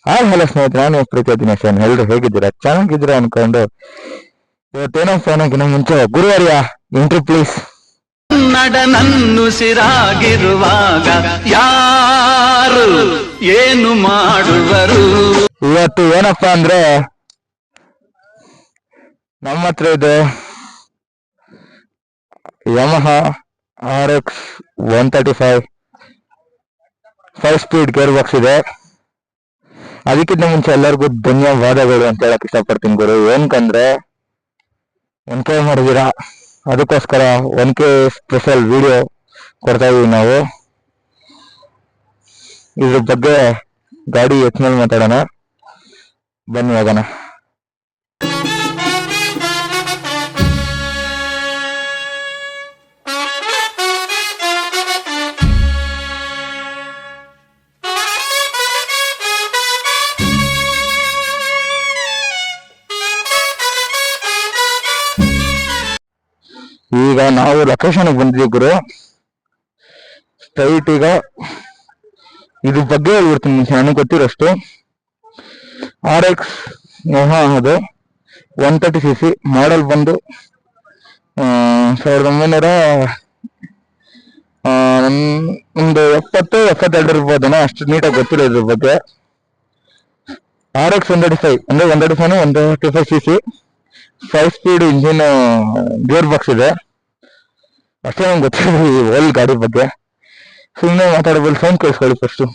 Hi hello ಸ್ನೇಹಿತರೆ, ನಾನು ಪ್ರೀತಿಯ ದಿನೇಶ್. ಎಲ್ಲರೂ ಹೇಗಿದ್ದೀರಾ? ಚೆನ್ನಾಗಿದ್ದೀರಾ ಅನ್ಕೊಂಡು ಇವತ್ತೇನೋ ಫೋನ್ ಆಗಿನ ಮುಂಚೆ ಗುರುವಾರ್ಯ ಎಂಟ್ರಿ ಪ್ಲೀಸ್. ನನ್ನನ್ನುಸಿರಾಗಿರುವಾಗ ಯಾರು ಏನು ಮಾಡುವರು? ಇವತ್ತು ಏನಪ್ಪಾ ಅಂದ್ರೆ ನಮ್ಮ ಹತ್ರ ಇದೆ Yamaha RX 135 5 speed gear box ಇದೆ. ಅದಕ್ಕಿಂತ ಮುಂಚೆ ಎಲ್ಲರಿಗೂ ಧನ್ಯವಾದಗಳು ಅಂತ ಹೇಳಕ್ ಇಷ್ಟಪಡ್ತೀನಿ ಗುರು. ಏನಕಂದ್ರೆ 1K ಮಾಡಿದೀರಾ, ಅದಕ್ಕೋಸ್ಕರ 1K ಸ್ಪೆಷಲ್ ವಿಡಿಯೋ ಕೊಡ್ತಾ ಇದೀವಿ ನಾವು. ಇದ್ರ ಬಗ್ಗೆ ಗಾಡಿ ಎತ್ಮೇಲೆ ಮಾತಾಡೋಣ, ಬನ್ನಿ ಹೋಗೋಣ. ಈಗ ನಾವು ಲೊಕೇಶನ್ಗೆ ಬಂದಿದ್ದೀವಿ ಗುರು. ಸ್ಟ್ರೈಟ್ ಈಗ ಇದ್ರ ಬಗ್ಗೆ ಹೇಳ್ಬಿಡ್ತೀನಿ ಮುಂಚೆ, ನನಗೆ ಗೊತ್ತಿರೋಷ್ಟು. RX ಅದು 130cc ಮಾಡೆಲ್ ಬಂದು 1900 ಒಂದು 70-72 ಇರ್ಬೋದೇನೋ, ಅಷ್ಟು ನೀಟಾಗಿ ಗೊತ್ತಿಲ್ಲ ಇದ್ರ ಬಗ್ಗೆ. RX 135 ಅಂದ್ರೆ 135cc 5 speed engine gear box ಇದೆ. ಅಷ್ಟೇ ನಂಗೆ ಗೊತ್ತಿಲ್ಲ ಈ ಓಲ್ಡ್ ಗಾಡಿ ಬಗ್ಗೆ. ಸುಮ್ಮನೆ ಮಾತಾಡೋದು, ಫೋನ್ ಕೇಳಿಸ್ಕೊಳ್ಳಿ ಫಸ್ಟು.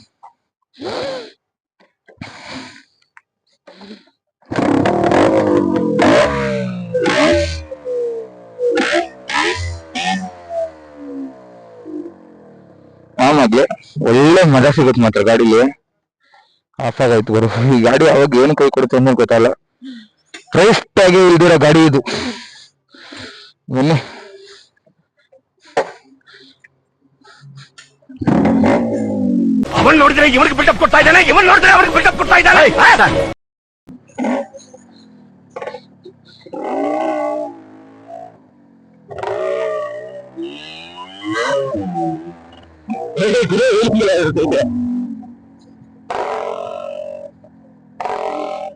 ಆಮಾಗ್ಲಿ ಒಳ್ಳೆ ಮಜಾ ಸಿಗುತ್ತೆ ಮಾತ್ರ ಗಾಡಿಲಿ. ಆಫ್ ಆಗಾಯ್ತು ಬರು. ಈ ಗಾಡಿ ಅವಾಗ ಏನು ಕೈ ಕೊಡುತ್ತೆ ಅನ್ನೋ ಗೊತ್ತಲ್ಲ. ಕ್ರೈಸ್ಟ್ ಆಗಿ ಇಲ್ದಿರೋ ಗಾಡಿ ಇದು. ಬನ್ನಿ. ಅವನ್ ನೋಡಿದ್ರೆ ಇವನಿಗೆ ಬಿಲ್ಡಪ್ ಕೊಡ್ತಾ ಇದ್ದಾನೆ, ಇವನ್ ನೋಡಿದ್ರೆ ಅವನಿಗೆ ಬಿಲ್ಡಪ್ ಕೊಡ್ತಾ ಇದ್ದಾನೆ.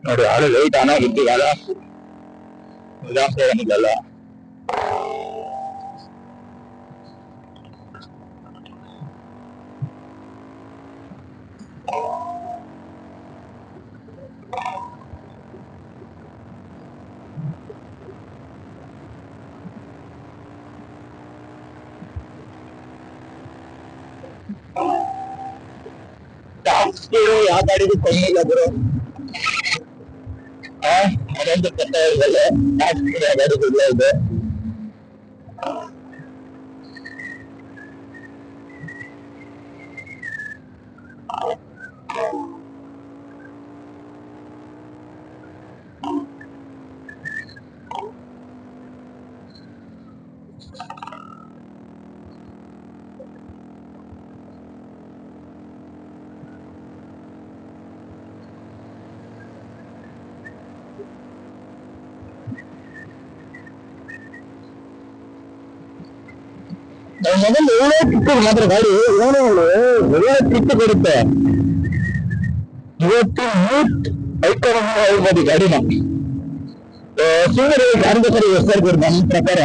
ನೋಡಿ ಆಳು ಲೈಟ್ ಆನ್ ಆಗಿತ್ತು ಕಾಲ ಜಾಸ್ತಿ ಏನಿಲ್ಲಲ್ಲ. ಯಾವ ಗಾಡಿಗೂ ಕಮ್ಮಿ ಇಲ್ಲ ಗುರು. ಅದೊಂದು ಕಷ್ಟ ಇರಲ್ಲ, ಯಾವ ಗಾಡಿಗೂ ಇಲ್ಲ ಇದೆ. ಮೊದಲು ಒಳ್ಳೆ ಕಿತ್ತು ಮಾತ್ರ ಗಾಡಿ ಒಳ್ಳೆ ಕಿತ್ತು ಕೊಡುತ್ತೆ. ಇವತ್ತು ಐಕೊಂಡು ಹೇಳ್ಬೋದು ಗಾಡಿನ. ಸುಮ್ಮನೆ ಗಾಡಿ ಹೊಸ ನನ್ನ ಪ್ರಕಾರ.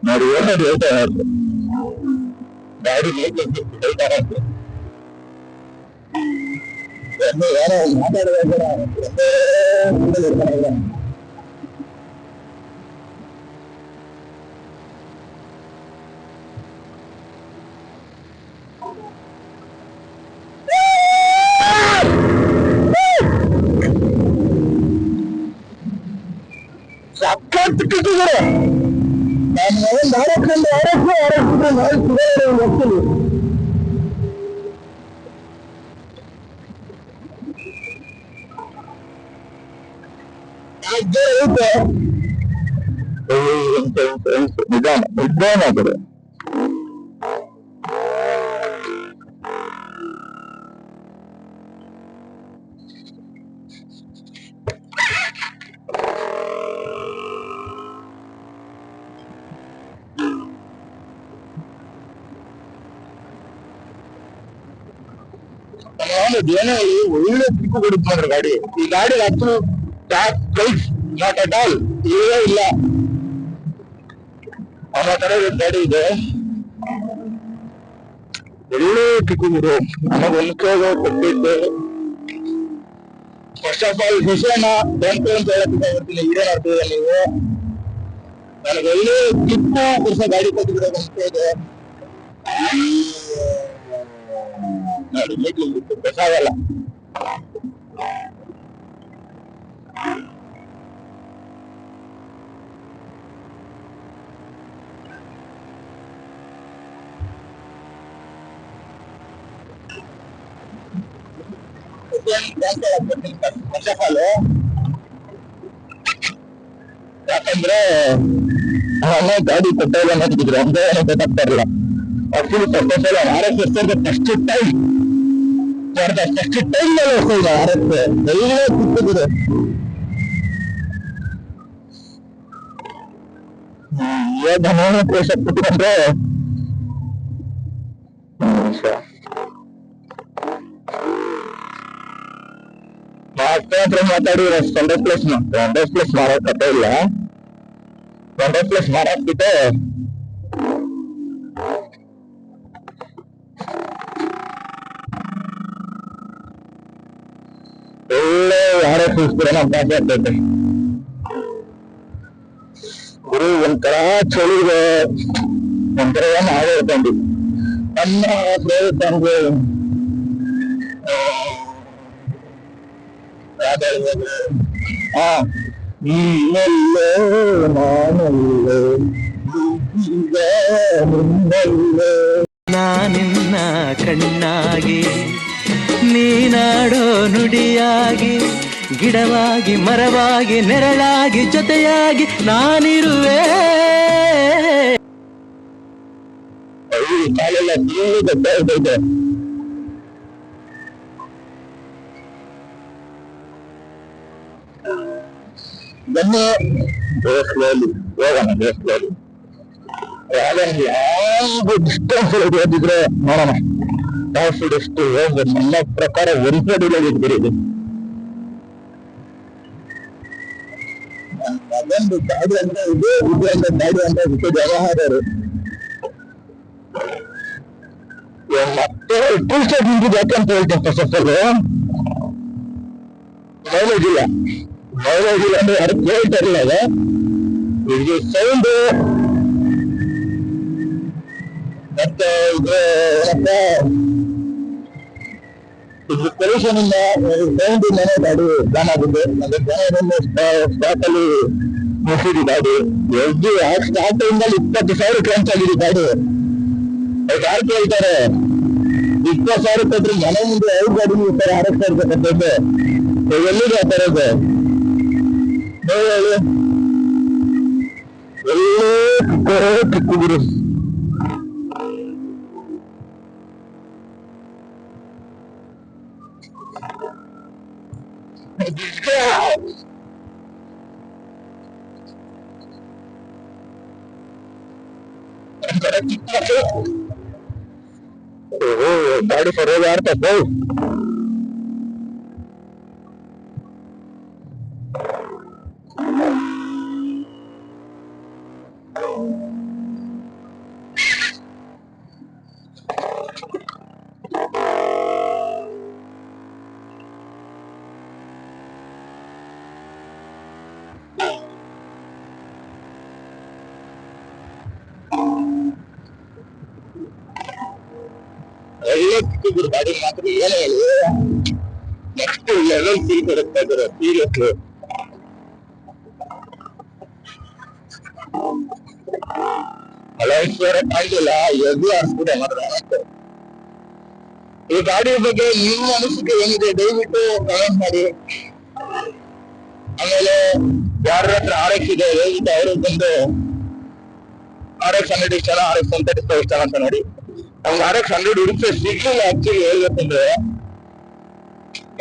ನೋಡಿ ಏನಾದ್ರು ಹೇಳ್ತಾ ಗಾಡಿ ಯಾರೋ ಮಾತಾಡೋದ ಸಕ್ಕತ್ತಿಟ್ಟಿದ್ದಾರೆ. ನಾನು ಹೋಗ್ತೀನಿ. ನಿಧಾನ ಆಗಿದೆ. ಏನೇ ಒಳ್ಳೆ ಪಿಕ್ಕು ಕೊಡುತ್ತೆ ನೋಡ್ರಿ ಗಾಡಿ. ಈ ಗಾಡಿ ಹತ್ತು ಪ್ರೈಸ್ ನಾಟ್ ಅಟ್ ಆಲ್ ಇಲ್ಲೇ ಇಲ್ಲ ಆ ತರ ಗಾಡಿ ಇದೆ. ಒಳ್ಳೆ ಪಿಕ್ಕು ಗುರು. ನನಗೆ ಕೊಟ್ಟಿದ್ದೆ. ಫಸ್ಟ್ ಆಫ್ ಆಲ್ ವಿಷಯನ ಬ್ಯಾಂಕ್ ಅಂತ ಹೇಳಕ್ ಬರ್ತೀನಿ. ಇದೇ ಮಾಡ್ತೀವಿ ನೀವು. ನನಗೆ ಒಳ್ಳೆ ಕಿತ್ತು ವರ್ಷ ಗಾಡಿ ಕೊಟ್ಟಿದ್ರೆ ಇದೆ ನೋಡಿ. ಬೆಸಾಗಲ್ಲ. ಫಸ್ಟ್ ಆಫ್ ಆಲ್ ಯಾಕಂದ್ರೆ ಗಾಡಿ ಕೊಟ್ಟಲ್ಲ ನೋಡಿದ್ರು ಅಂತ ಏನೋ ಗೊತ್ತಾಗ್ತಾ ಇರಲಿಲ್ಲ. Actually first of all R S first time R S ಎಲ್ಲ ಸಿಕ್ಕಿದ್ರು. ಕುತ್ಕೊಂಡ್ರೆ ಮಾತಾಡಿ 100+ ಮಾರೋ ಕಥೆ ಇಲ್ಲ. 100+ ಮಾರಾಕ್ಬಿಟ್ಟು ಒಳ್ಳೆ ಯಾರೇ ಕೂರಿಸ್ತೀರ ಅಭ್ಯಾಸ ಆಗ್ತೈತೆ ಗುರು. ಒಂಥರ ಚಳಿಗೆ ಒಂಥರ ನಾವೇ ಇರ್ಕೊಂಡು ನಮ್ಮ ಸ್ನೇಹಿತಂಗೆ ನೀನಲ್ಲೇ ನಾನಲ್ಲೇ ಈಗ ನಿನ್ನಲ್ಲೇ ನಾನಿನ್ನ ಕಣ್ಣಾಗಿ ನೀನಾಡೋ ನುಡಿಯಾಗಿ ಗಿಡವಾಗಿ ಮರವಾಗಿ ನೆರಳಾಗಿ ಜೊತೆಯಾಗಿ ನಾನಿರುವೆ. ಕಾಲೆಲ್ಲ ಗೊತ್ತಾಗ್ತೈತೆ. ಬನ್ನಿ ದೇವಸ್ಥಾನದಲ್ಲಿ ಹೋಗೋಣ. ದೇವಸ್ಥಾನದಲ್ಲಿ ಯಾವ ಡಿಸ್ಟೆನ್ಸ್ ಓದಿದ್ರೆ ನೋಡೋಣ ಯಾವ ಫುಡ್ ಎಷ್ಟು ಹೋಗ್ಬೋದು. ನನ್ನ ಪ್ರಕಾರ ಒಂದ್ಸಡಿಲಿದ್ದೀರಿ ಇದು. ಅದೊಂದು ಗಾಡಿ ಅಂದ್ರೆ ಇದು ಅಂತ ಗಾಡಿ ಅಂತ ವ್ಯವಹಾರರು ಮತ್ತೆ ಟೂ ಸ್ಟೇಟ್ ನಿಂತಿದ್ದು ಯಾಕೆ ಅಂತ ಹೇಳ್ತೇನೆ. ಫಸ್ಟ್ ಆಫ್ ಆಲ್ ಮೈಲೇಜ್ ಇಲ್ಲ. ಮೈಲೇಜ್ ಇಲ್ಲ ಅಂದ್ರೆ ಯಾರು ಕೇಳ್ತಾ ಇರಲಿಲ್ಲ. ಇದು ಸೌಂಡ್ ಮತ್ತೆ ಇದು ಪೊಲ್ಯೂಷನ್ ಇಂದ ಸೌಂಡ್ ಇಂದಾನೆ ಗಾಡಿ ಬ್ಯಾನ್ ಆಗಿದೆ. ಅಂದ್ರೆ ಜನರನ್ನು ಸ್ಟಾಕ್ ಅಲ್ಲಿ ಮುಗಿಸಿದ ಗಾಡಿ ಎಷ್ಟು ಸ್ಟಾರ್ಟ್ ಇಂದಲ್ಲಿ 20,000 ಕ್ರಾಂಚ್ ಆಗಿದೆ ಗಾಡಿ. ಯಾರು ಕೇಳ್ತಾರೆ 20,000 ಕೊಟ್ಟರೆ ಮನೆ ಮುಂದೆ 5 ಗಾಡಿ ಇರ್ತಾರೆ. ಆರಕ್ಕೆ ಇರ್ತಕ್ಕಂಥದ್ದು ಎಲ್ಲಿದೆ ಆ ಥರದ್ದು ಹೇಳಿ. ಒಳ್ಳೆ ಕಿಕ್ಕು ಗುರು. ಗಾಡಿ ಸರಿಯಾಗಿ ಆಡ್ತದೆ. ಒಳ್ಳೆ ಕಿಕ್ಕಿದ್ರು ಗಾಡಿ ಮಾತ್ರ ಏನೇ ಹೇಳಿ ನೆಕ್ಸ್ಟ್ ಲೆವೆಲ್ ಫೀಲ್ ಕೊಡುತ್ತಾ ಇದ್ದಾರೆ ಸೀರಿಯಸ್ಲಿ. ಅಲೈಶ್ವರ ಕಾಯ್ದಿಲ್ಲ ಎದ್ದು ಆರಿಸ್ಬಿಟ್ಟೆ ಮಾತ್ರ. ಈ ಗಾಡಿ ಬಗ್ಗೆ ನಿಮ್ಮ ಅನಿಸಿಕೆ ಏನಿದೆ ದಯವಿಟ್ಟು ಕಮೆಂಟ್ ಮಾಡಿ. ಆಮೇಲೆ ಯಾರ ಹತ್ರ RX ಇದೆ ದಯವಿಟ್ಟು ಅವರು ಬಂದು RX 100 ಇಷ್ಟ RX 135 ಇಷ್ಟ ಅಂತ ನೋಡಿ. ನಮ್ಗೆ RX 100 ಹುಡುಕ್ರೆ ಸಿಗ್ಲಿಲ್ಲ. ಆಕ್ಚುಲಿ ಹೇಳ್ಬೇಕಂದ್ರೆ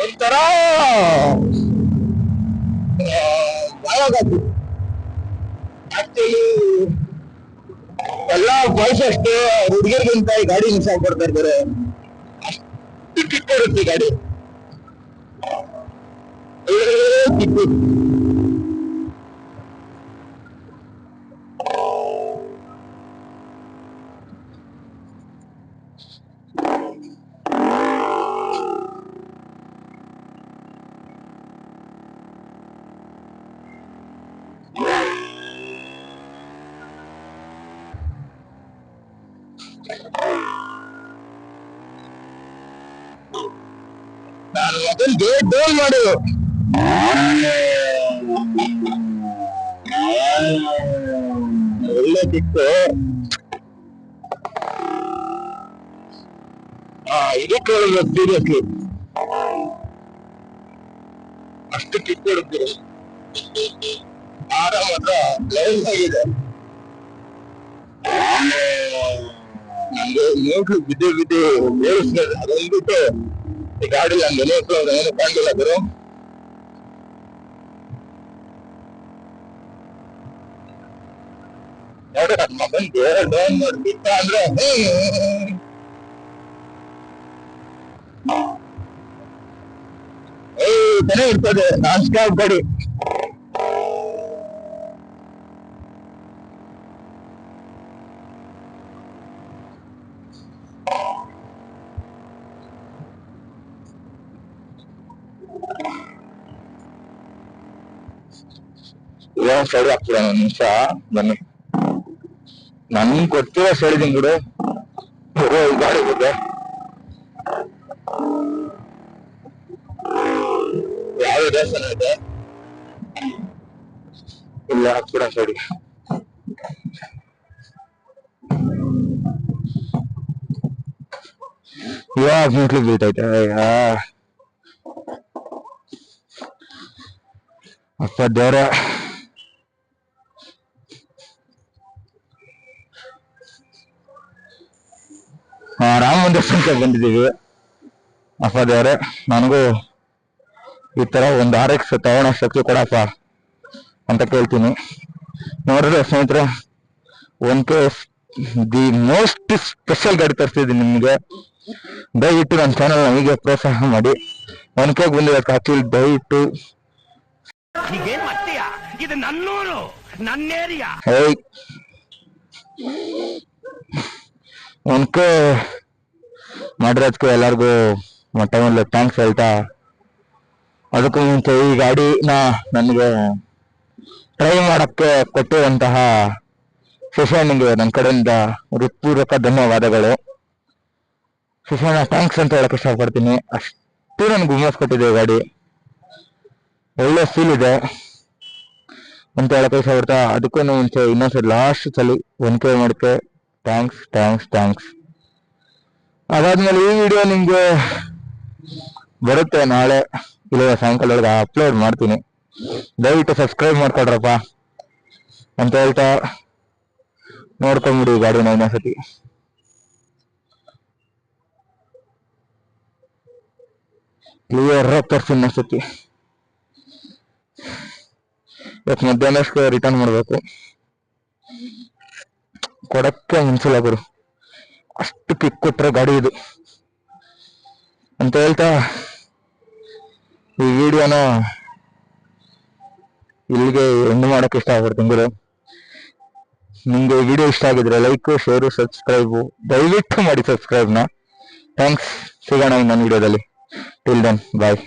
ಒಂಥರ ಆಕ್ಚುಲಿ ಎಲ್ಲ ಬಾಯ್ಸ್ ಅಷ್ಟೇ ಹುಡುಗಿರ್ಗಿಂತ ಈ ಗಾಡಿ ಮಿಸ್ ಆಗ್ಬಿಡ್ತಾ ಇದ್ದಾರೆ. ಅಷ್ಟು ಕಿಕ್ ಬರುತ್ತೆ ಗಾಡಿ. ಕಿಕ್ಕು. ನಾನು ಮೊದಲು ಗೇಟ್ ಡೋಲ್ ಮಾಡು. ಒಳ್ಳೆ ಕಿಕ್ಕು. ಇದು ಕೇಳಿದ್ರು ಸೀರಿಯಸ್ಲಿ, ಅಷ್ಟು ಕಿಕ್ ಕೊಡುತ್ತೀರಿ. ಆರಾಮ ಮಾತ್ರ ಲೈನ್ ಆಗಿದೆ. ನಂಗೆ ನೋಡ್ಲು ಬಿದ್ದೆ ಬೇಯಿಸ್ತಾರೆ. ಅದೊಂದ್ಬಿಟ್ಟು ಈ ಗಾಡಿ ನಂಗೆ ಏನು ಕಾಣಿಲ್ಲ ಗುರು. ನೋಡ್ರಿ ನನ್ನ ಮಗನ್ಗೆ ಡೌನ್ ಮಾಡ್ಬಿಟ್ಟ ಅಂದ್ರೆ ಚೆನ್ನಾಗಿರ್ತದೆ. ನಾನ್ ಸ್ಟಾಪ್ ಗಾಡಿ. ಇವಾಗ ಸೈಡ್ ಹಾಕ್ತೀರ ಒಂದು ನಿಮಿಷ ಬನ್ನಿ. ನನ್ಗೆ ಗೊತ್ತಿರೋ ಸೈಡಿದ್ದೀನಿ ಬಿಡು. ಈ ಗಾಡಿ ಬಗ್ಗೆ ಯಾವ ದೇವಸ್ಥಾನ ಇದೆ ಇಲ್ಲ ಹಾಕ್ಬಿಡ ಸೈಡಿ. ಇವಾಗ ಮೆಟ್ಲಿಗೆ ಬೀಳ್ತೈತೆ. ಅಪ್ಪ ದೇವ್ರ. ರಾಮ ಮಂದಿರ ಬಂದಿದ್ದೀವಿ. ಅಪ್ಪ ದೇವ್ರೆ, ನನಗೂ ಈ ತರ ಒಂದು RX ತಗೊಳ್ಳೋ ಶಕ್ತಿ ಕೊಡಪ್ಪ ಅಂತ ಕೇಳ್ತೀನಿ. ನೋಡ್ರಿ ಸ್ನೇಹಿತರೆ, 1K ದಿ ಮೋಸ್ಟ್ ಸ್ಪೆಷಲ್ ಗಾಡಿ ತರಿಸ್ತಿದ್ದೀನಿ ನಿಮ್ಗೆ. ದಯವಿಟ್ಟು ನನ್ನ ಚಾನಲ್ ಹೀಗೆ ಪ್ರೋತ್ಸಾಹ ಮಾಡಿ. 1K ಬಂದಿರಕ್ಕೆ ಆಕ್ಚುಲಿ ದಯವಿಟ್ಟು ಈಗೇನ್ ಮಾಡ್ತೀಯಾ? ಇದು ನನ್ನೂರು, ನನ್ನ ಏರಿಯಾ. 1K ಮಾಡಿರೋದಕ್ಕೆ ಎಲ್ಲರಿಗೂ ಮೊಟ್ಟಮೊದಲು ಥ್ಯಾಂಕ್ಸ್ ಹೇಳ್ತಾ, ಅದಕ್ಕೂ ಮುಂಚೆ ಈ ಗಾಡಿನ ನನಗೆ ಟ್ರೈ ಮಾಡಕ್ಕೆ ಕೊಟ್ಟಿರುವಂತಹ ಶಶಾನಿಗೆ ನನ್ನ ಕಡೆಯಿಂದ ಹೃತ್ಪೂರ್ವಕ ಧನ್ಯವಾದಗಳು. ಶಶಾನ ಥ್ಯಾಂಕ್ಸ್ ಅಂತ ಹೇಳಕ್ ಇಷ್ಟಪಡ್ತೀನಿ. ಅಷ್ಟು ನನ್ಗೆ ಹುಮ್ಮಸ್ ಕೊಟ್ಟಿದೆ ಗಾಡಿ. ಒಳ್ಳೆ ಫೀಲ್ ಇದೆ ಅಂತ ಹೇಳಕ್ ಇಷ್ಟಪಡ್ತಾ, ಅದಕ್ಕೂ ಮುಂಚೆ ಇನ್ನೊಂದ್ಸರಿ ಲಾಸ್ಟ್ ಸಲ 1K ಮಾಡಕ್ಕೆ ಥ್ಯಾಂಕ್ಸ್. ಅದಾದ್ಮೇಲೆ ಈ ವಿಡಿಯೋ ನಿಮ್ಗೆ ಬರುತ್ತೆ ನಾಳೆ ಇಲ್ಲ ಸಾಯಂಕಾಲ ಒಳಗೆ ಅಪ್ಲೋಡ್ ಮಾಡ್ತೀನಿ. ದಯವಿಟ್ಟು ಸಬ್ಸ್ಕ್ರೈಬ್ ಮಾಡ್ಕೊಡ್ರಪ್ಪ ಅಂತ ಹೇಳ್ತಾ ನೋಡ್ಕೊಂಬಿಡಿ ಗಾಡಿನ ಇನ್ನೊಂದ್ಸತಿ. ಕ್ಲಿಯರ್ ತರ್ಸಿ ಇನ್ನೊಂದ್ಸತಿ. ಇವತ್ತು ಮಧ್ಯಾಹ್ನಕ್ಕೆ ರಿಟರ್ನ್ ಮಾಡ್ಬೇಕು. ಕೊಡಕ್ಕೆ ಮನ್ಸಿಲ್ಲ ಗುರು, ಅಷ್ಟು ಕಿಕ್ ಕೊಟ್ರೆ ಗಾಡಿ ಇದು ಅಂತ ಹೇಳ್ತಾ ಈ ವಿಡಿಯೋನ ಇಲ್ಲಿಗೆ ಎಂಡ್ ಮಾಡಕ್ಕೆ ಇಷ್ಟಪಡ್ತೀನಿ ಗುರು. ನಿಮ್ಗೆ ಈ ವಿಡಿಯೋ ಇಷ್ಟ ಆಗಿದ್ರೆ ಲೈಕ್, ಶೇರು, ಸಬ್ಸ್ಕ್ರೈಬು ದಯವಿಟ್ಟು ಮಾಡಿ ಸಬ್ಸ್ಕ್ರೈಬ್ನ. ಥ್ಯಾಂಕ್ಸ್. ಸಿಗೋಣ ಇನ್ನೊಂದು ವಿಡಿಯೋದಲ್ಲಿ. ಟಿಲ್ ದೆನ್ ಬಾಯ್.